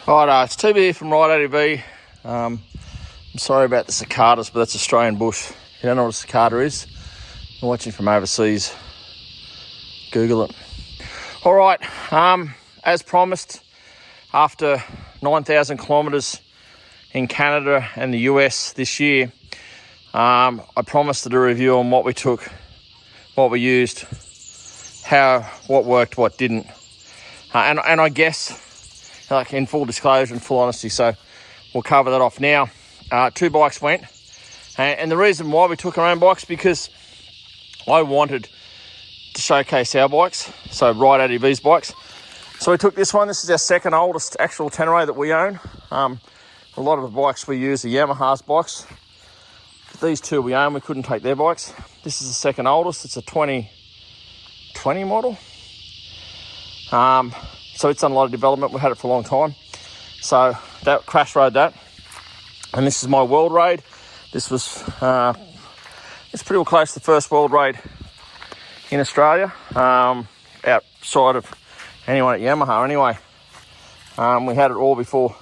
Right, it's TB here from Rideadv. I'm sorry about the cicadas, but that's Australian bush. If you don't know what a cicada is, you're watching from overseas, Google it. All right, as promised, after 9,000 kilometres in Canada and the US this year, I promised to do a review on what we took, what we used, what worked, what didn't. And I guess, like in full disclosure and full honesty, so we'll cover that off now. 2 bikes went, and the reason why we took our own bikes, because I wanted to showcase our bikes, so Rideadv's bikes. So we took this one. This is our second oldest actual Tenere that we own. A lot of the bikes we use are Yamaha's bikes. These two we own, we couldn't take their bikes. This is the second oldest. It's a 2020 model. So it's done a lot of development. We've had it for a long time. So that crash rode that. And this is my World Raid. This was, it's pretty well close to the first World Raid in Australia, outside of anyone at Yamaha anyway. We had it all before.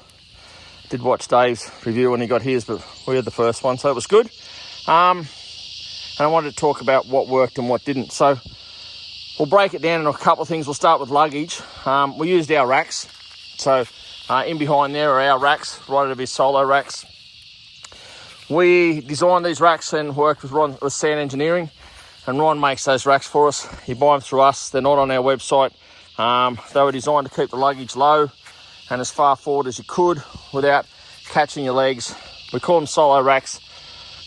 Did watch Dave's review when he got his, but we had the first one, so it was good. And I wanted to talk about what worked and what didn't. So we'll break it down into a couple of things. We'll start with luggage. We used our racks. So in behind there are our racks, Rideadv solo racks. We designed these racks and worked with Ron with Sand Engineering, and Ron makes those racks for us. You buy them through us. They're not on our website. They were designed to keep the luggage low and as far forward as you could without catching your legs. We call them solo racks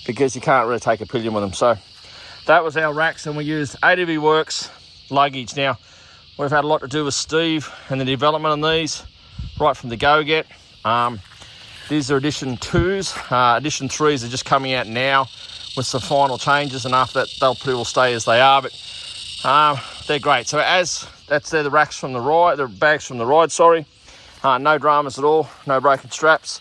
because you can't really take a pillion with them. So that was our racks, and we used ADV Works luggage. Now, we've had a lot to do with Steve and the development on these right from the go-get. These are edition 2s. Edition 3s are just coming out now with some final changes, and after that they'll pretty well stay as they are, but they're great. So they're the racks from the ride, the bags from the ride, sorry. No dramas at all, no broken straps,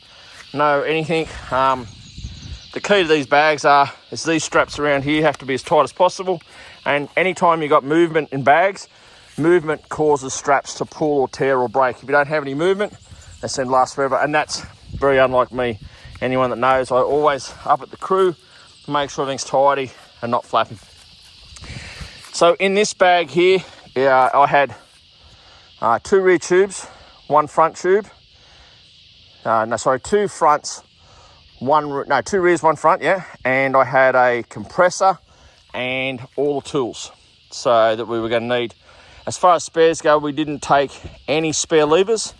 no anything. The key to these bags is these straps around here have to be as tight as possible, and anytime you've got movement in bags, movement causes straps to pull or tear or break. If you don't have any movement, they seem to last forever, and that's very unlike me. Anyone that knows, I always up at the crew to make sure everything's tidy and not flapping. So in this bag here, I had 2 rear tubes, 1 front tube. 2 fronts, 2 rears, 1 front, yeah. And I had a compressor and all the tools so that we were going to need. As far as spares go, we didn't take any spare levers.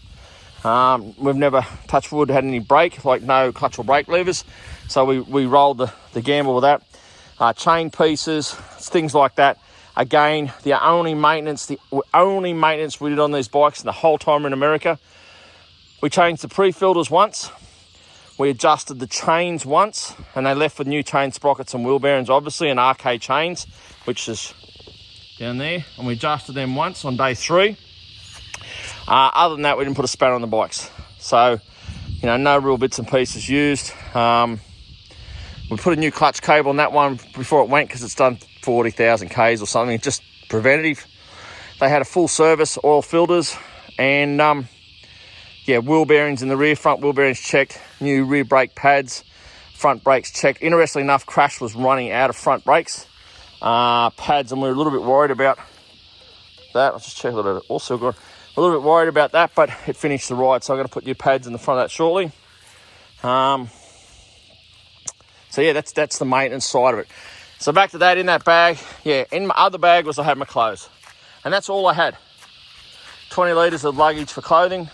We've never, touch wood, had any brake, like no clutch or brake levers. So we rolled the gamble with that. Chain pieces, things like that. Again, the only maintenance we did on these bikes the whole time we're in America, we changed the pre-filters once. We adjusted the chains once, and they left with new chain sprockets and wheel bearings, obviously, and RK chains, which is down there. And we adjusted them once on day 3. Other than that, we didn't put a spanner on the bikes. So, no real bits and pieces used. We put a new clutch cable on that one before it went because it's done 40,000 Ks or something, just preventative. They had a full service, oil filters, and wheel bearings in the rear, front wheel bearings checked, new rear brake pads, front brakes checked. Interestingly enough, Crash was running out of front brakes pads, and we were a little bit worried about that. I'll just check that it also got a little bit worried about that, but it finished the ride, so I'm going to put new pads in the front of that shortly. So yeah, that's the maintenance side of it. So back to that, in that bag, in my other bag I had my clothes, and that's all I had. 20 litres of luggage for clothing.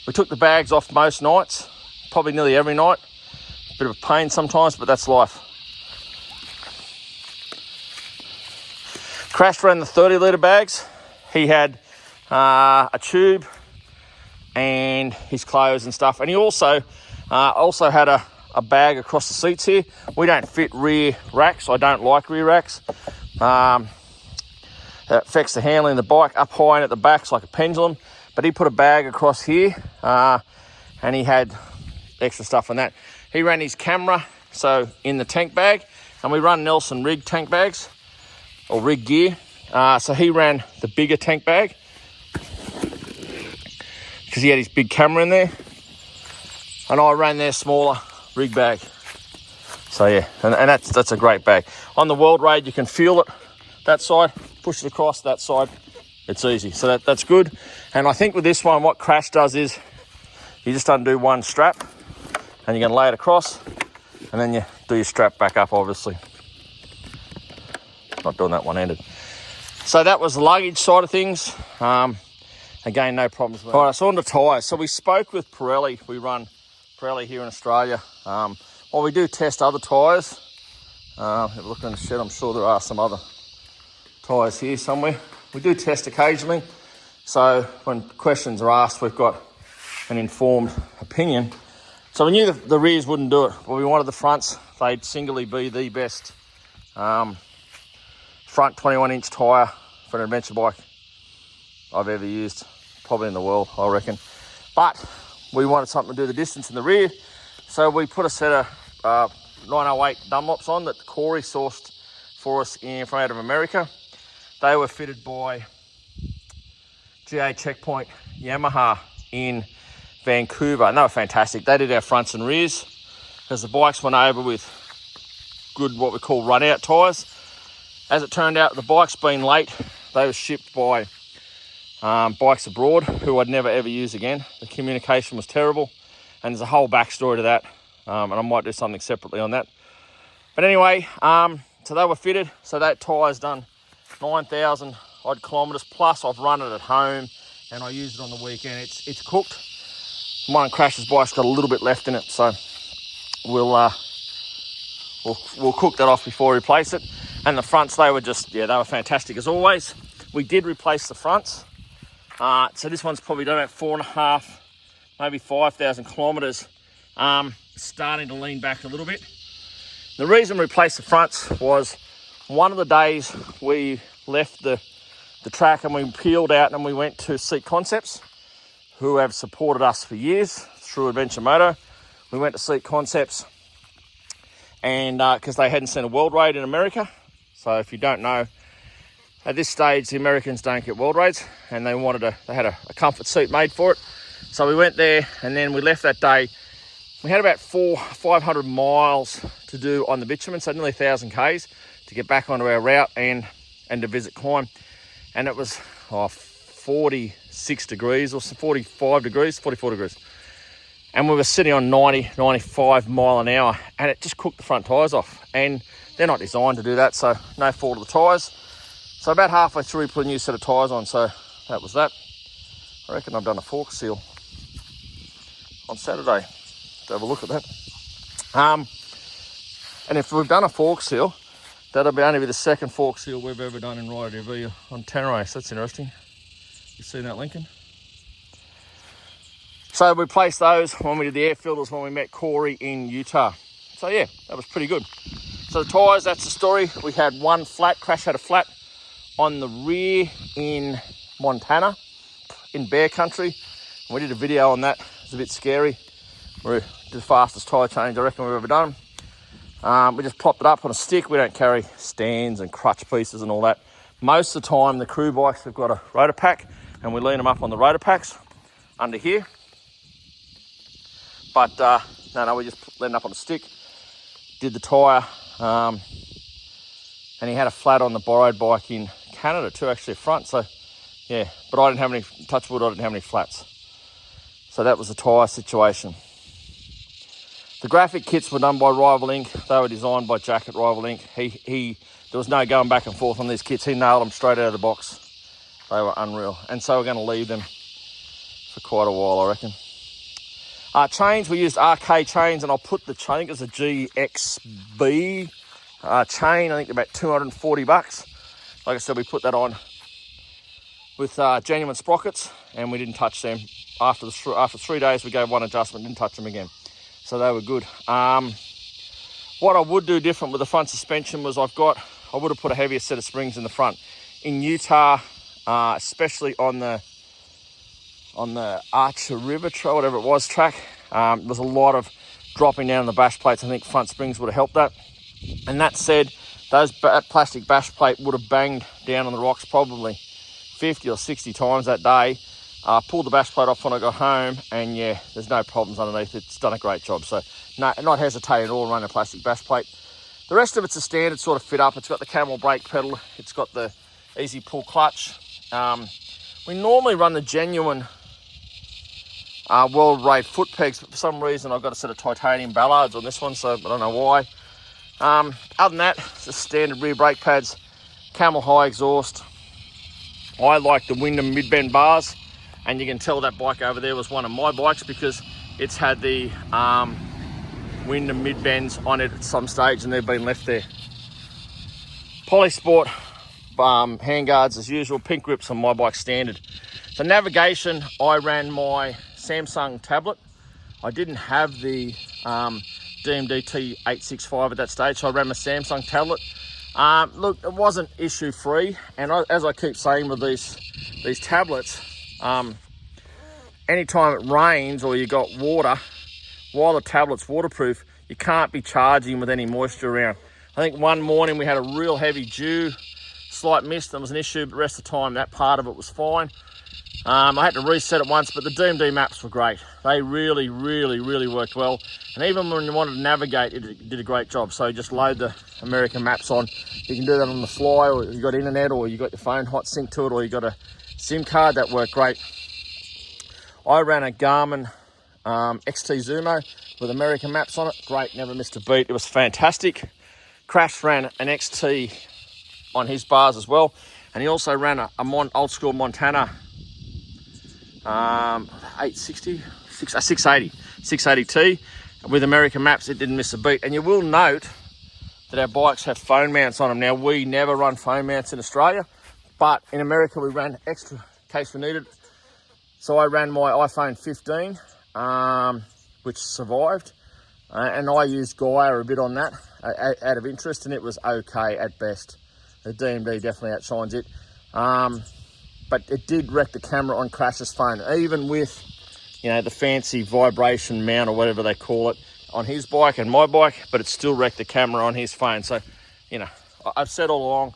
We took the bags off most nights, probably nearly every night. Bit of a pain sometimes, but that's life. Crash ran the 30 litre bags. He had a tube and his clothes and stuff, and he also had a bag across the seats here. We don't fit rear racks. I don't like rear racks. It affects the handling of the bike up high and at the back. It's like a pendulum. But he put a bag across here, and he had extra stuff on that. He ran his camera, so in the tank bag, and we run Nelson rig tank bags, or rig gear. So he ran the bigger tank bag. because he had his big camera in there, and I ran their smaller rig bag. So yeah, and that's a great bag. On the World Raid, you can feel it that side, push it across that side. It's easy, so that's good. And I think with this one, what Crash does is you just undo one strap, and you're going to lay it across, and then you do your strap back up, obviously. Not doing that one-handed. So that was the luggage side of things. Again, no problems with that. All right, so on to tyres. So we spoke with Pirelli. We run Pirelli here in Australia. While we do test other tyres, have a look in the shed, I'm sure there are some other tyres here somewhere. We do test occasionally. So when questions are asked, we've got an informed opinion. So we knew that the rears wouldn't do it, but we wanted the fronts. They'd singly be the best front 21-inch tyre for an adventure bike I've ever used, probably in the world, I reckon. But we wanted something to do the distance in the rear, so we put a set of 908 Dunlops on that Corey sourced for us from out of America. They were fitted by GA Checkpoint Yamaha in Vancouver, and they were fantastic. They did our fronts and rears because the bikes went over with good, what we call run-out tyres. As it turned out, the bikes being late, they were shipped by Bikes Abroad, who I'd never ever use again. The communication was terrible, and there's a whole backstory to that, and I might do something separately on that. But anyway, so they were fitted, so that tyre's done 9,000 odd kilometres, plus I've run it at home, and I use it on the weekend. It's cooked. One of Crash's bike's got a little bit left in it, so we'll cook that off before we replace it. And the fronts, they were fantastic as always. We did replace the fronts. So this one's probably done about 4.5, maybe 5,000 kilometres. Starting to lean back a little bit. The reason we replaced the fronts was one of the days we left the track and we peeled out and we went to Seek Concepts, who have supported us for years through Adventure Moto. We went to Seek Concepts and because they hadn't sent a World Raid in America. So if you don't know, at this stage, the Americans don't get World Raids, and they had a comfort seat made for it. So we went there, and then we left that day. We had about 500 miles to do on the bitumen, so nearly 1,000 Ks to get back onto our route and to visit Climb. And it was 46 degrees or 45 degrees, 44 degrees. And we were sitting on 90, 95 mile an hour, and it just cooked the front tyres off. And they're not designed to do that, so no fault of the tyres. So about halfway through, we put a new set of tyres on, so that was that. I reckon I've done a fork seal on Saturday. To have a look at that. And if we've done a fork seal, that'll only be the second fork seal we've ever done in Rideadv on Tenere, so that's interesting. You seen that, Lincoln? So we placed those when we did the air filters when we met Corey in Utah. So yeah, that was pretty good. So the tyres, that's the story. We had one flat, Crash had a flat on the rear in Montana, in bear country. We did a video on that. It's a bit scary. We did the fastest tyre change I reckon we've ever done. We just propped it up on a stick. We don't carry stands and crutch pieces and all that. Most of the time, the crew bikes have got a rotor pack, and we lean them up on the rotor packs under here. But no, we just leaned up on a stick. Did the tyre, and he had a flat on the borrowed bike in Canada too, actually, front. So yeah, but I didn't have any, touch wood, I didn't have any flats. So that was the tyre situation. The graphic kits were done by Rival Inc. They were designed by Jack at Rival Inc. There was no going back and forth on these kits. He nailed them straight out of the box. They were unreal. And so we're going to leave them for quite a while, I reckon. Chains, we used RK chains, and I'll put the chain, I think it's a GXB chain, I think about $240. Like I said, we put that on with genuine sprockets, and we didn't touch them. After 3 days, we gave one adjustment, didn't touch them again. So they were good. What I would do different with the front suspension was I would have put a heavier set of springs in the front. In Utah, especially on the Archer River Trail, whatever it was, track, there was a lot of dropping down the bash plates. I think front springs would have helped that. And that said, that plastic bash plate would have banged down on the rocks probably 50 or 60 times that day. Pulled the bash plate off when I got home, and yeah, there's no problems underneath. It's done a great job. So no, not hesitating at all running a plastic bash plate. The rest of it's a standard sort of fit up. It's got the camel brake pedal. It's got the easy pull clutch. We normally run the genuine World Raid foot pegs, but for some reason I've got a set of titanium ballards on this one, so I don't know why. Other than that, it's the standard rear brake pads, camel high exhaust. I like the Wyndham mid-bend bars, and you can tell that bike over there was one of my bikes because it's had the Wyndham mid-bends on it at some stage and they've been left there. Polysport handguards as usual, pink grips on my bike standard. For navigation, I ran my Samsung tablet. I didn't have the DMD T865 at that stage, so I ran my Samsung tablet. Look, it wasn't issue free, and as I keep saying with these tablets, anytime it rains or you got water, while the tablet's waterproof, you can't be charging with any moisture around. I think one morning we had a real heavy dew, slight mist, that was an issue, but the rest of the time that part of it was fine. I had to reset it once, but the DMD maps were great. They really, really, really worked well. And even when you wanted to navigate, it did a great job. So you just load the American maps on. You can do that on the fly, or you got internet, or you got your phone hot sync to it, or you got a SIM card. That worked great. I ran a Garmin XT Zumo with American maps on it. Great, never missed a beat. It was fantastic. Crash ran an XT on his bars as well. And he also ran a old school Montana 680T with American maps. It didn't miss a beat. And you will note that our bikes have phone mounts on them. Now, we never run phone mounts in Australia, but in America we ran extra in case we needed. So I ran my iPhone 15, which survived, and I used Gaia a bit on that out of interest, and it was okay at best. The DMD definitely outshines it. But it did wreck the camera on Crash's phone, even with, you know, the fancy vibration mount or whatever they call it on his bike and my bike, but it still wrecked the camera on his phone. So, you know, I've said all along,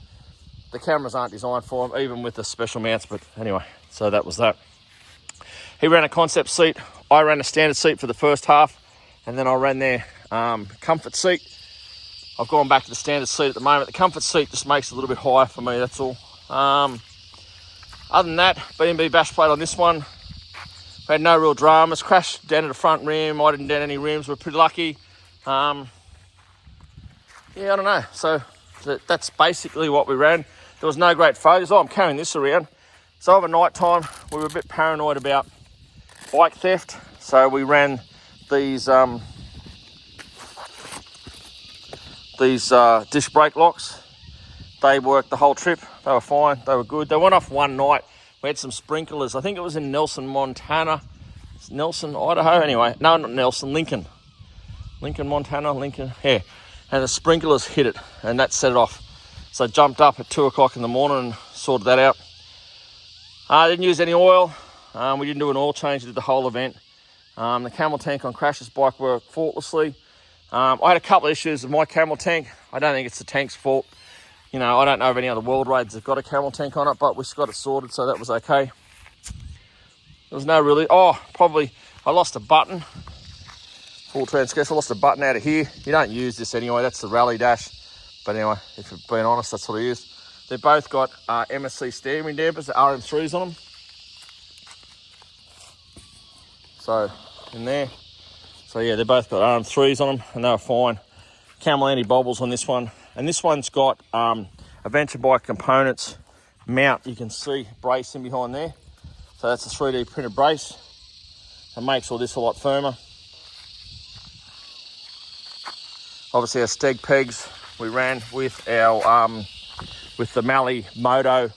the cameras aren't designed for them, even with the special mounts. But anyway, so that was that. He ran a concept seat. I ran a standard seat for the first half, and then I ran their comfort seat. I've gone back to the standard seat at the moment. The comfort seat just makes it a little bit higher for me, that's all. Other than that, B&B bash plate on this one. We had no real dramas. Crashed down to the front rim. I didn't dent any rims. We're pretty lucky. Yeah, I don't know. So that's basically what we ran. There was no great failures. Oh, I'm carrying this around. So over night time, we were a bit paranoid about bike theft. So we ran these disc brake locks. They worked the whole trip. They were fine. They were good. They went off one night. We had some sprinklers. I think it was in Nelson, Montana. It's Nelson, Idaho. Anyway, no, not Nelson, Lincoln. Lincoln, Montana, Lincoln. Yeah. And the sprinklers hit it, and that set it off. So I jumped up at 2 o'clock in the morning and sorted that out. I didn't use any oil. We didn't do an oil change. We did the whole event. The camel tank on Crash's bike worked faultlessly. I had a couple of issues with my camel tank. I don't think it's the tank's fault. You know, I don't know of any other World Raids that have got a camel tank on it, but we've got it sorted, so that was okay. There was no really... Oh, probably I lost a button. Full transgress. I lost a button out of here. You don't use this anyway. That's the rally dash. But anyway, if you're being honest, that's what I used. They've both got MSC steering dampers, the RM3s on them. So, in there. So yeah, they both got RM3s on them, and they were fine. Camel anti-bobbles on this one. And this one's got Adventure Bike Components mount. You can see bracing behind there. So that's a 3D printed brace. It makes all this a lot firmer. Obviously our steg pegs we ran with our with the Mali Moto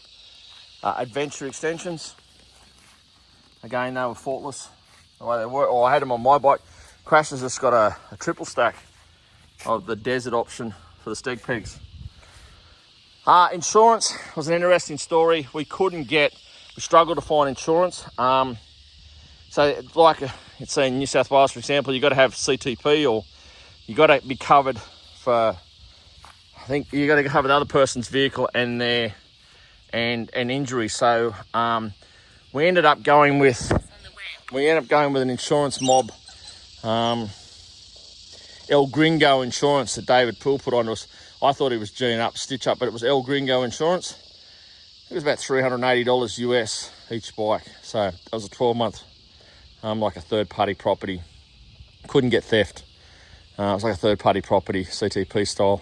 Adventure extensions. Again, they were faultless the way they were. Oh, I had them on my bike. Crash has just got a triple stack of the desert option for the steg pegs. Insurance was an interesting story. We struggled to find insurance. So like it's in New South Wales, for example, you've got to have CTP, or you got to be covered for, I think you got to cover the other person's vehicle and their and injury. So We ended up going with an insurance mob, El Gringo Insurance that David Poole put on us. I thought he was G'ing up, stitch up, but it was El Gringo Insurance. It was about $380 US each bike. So it was a 12-month, like a third-party property. Couldn't get theft. It was like a third-party property, CTP style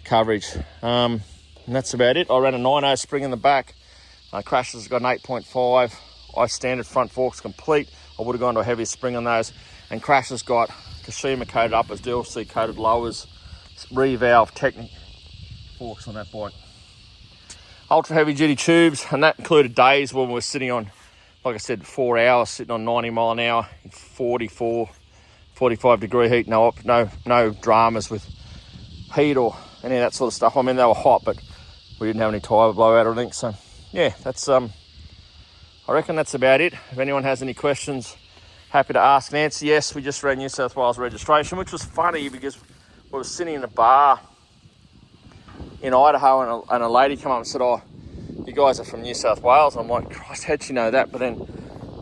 coverage. And that's about it. I ran a 9.0 spring in the back. Crashes got an 8.5. I standard front forks complete. I would have gone to a heavier spring on those. And Crashes got Kashima coated uppers, DLC coated lowers, revalve Technic forks on that bike. Ultra heavy duty tubes, and that included days when we were sitting on, like I said, 4 hours, sitting on 90 mile an hour, 45 degree heat, no dramas with heat or any of that sort of stuff. I mean, they were hot, but we didn't have any tyre blowout or anything. So yeah, that's I reckon that's about it. If anyone has any questions, happy to ask and answer. Yes, we just ran New South Wales registration, which was funny because we were sitting in a bar in Idaho and a lady came up and said, "Oh, you guys are from New South Wales." I'm like, Christ, how'd she know that? But then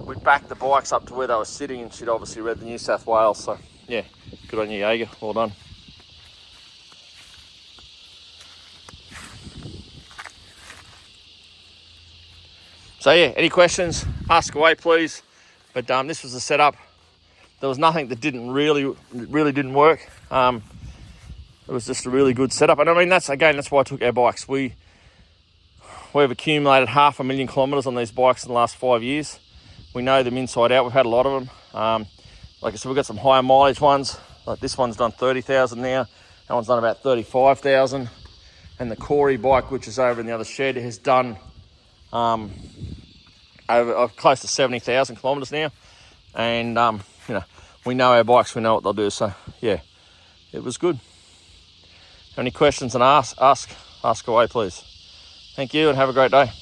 we backed the bikes up to where they were sitting and she'd obviously read the New South Wales. So yeah, good on you, Jaeger. Well done. So yeah, any questions, ask away please. But this was the setup. There was nothing that really didn't work. It was just a really good setup. And I mean, that's why I took our bikes. We've accumulated 500,000 kilometres on these bikes in the last 5 years. We know them inside out. We've had a lot of them. Like I said, we've got some higher mileage ones. Like this one's done 30,000 now. That one's done about 35,000. And the Corey bike, which is over in the other shed, has done over close to 70,000 kilometres now. And, we know our bikes, we know what they'll do. So, yeah, it was good. Any questions and ask away, please. Thank you and have a great day.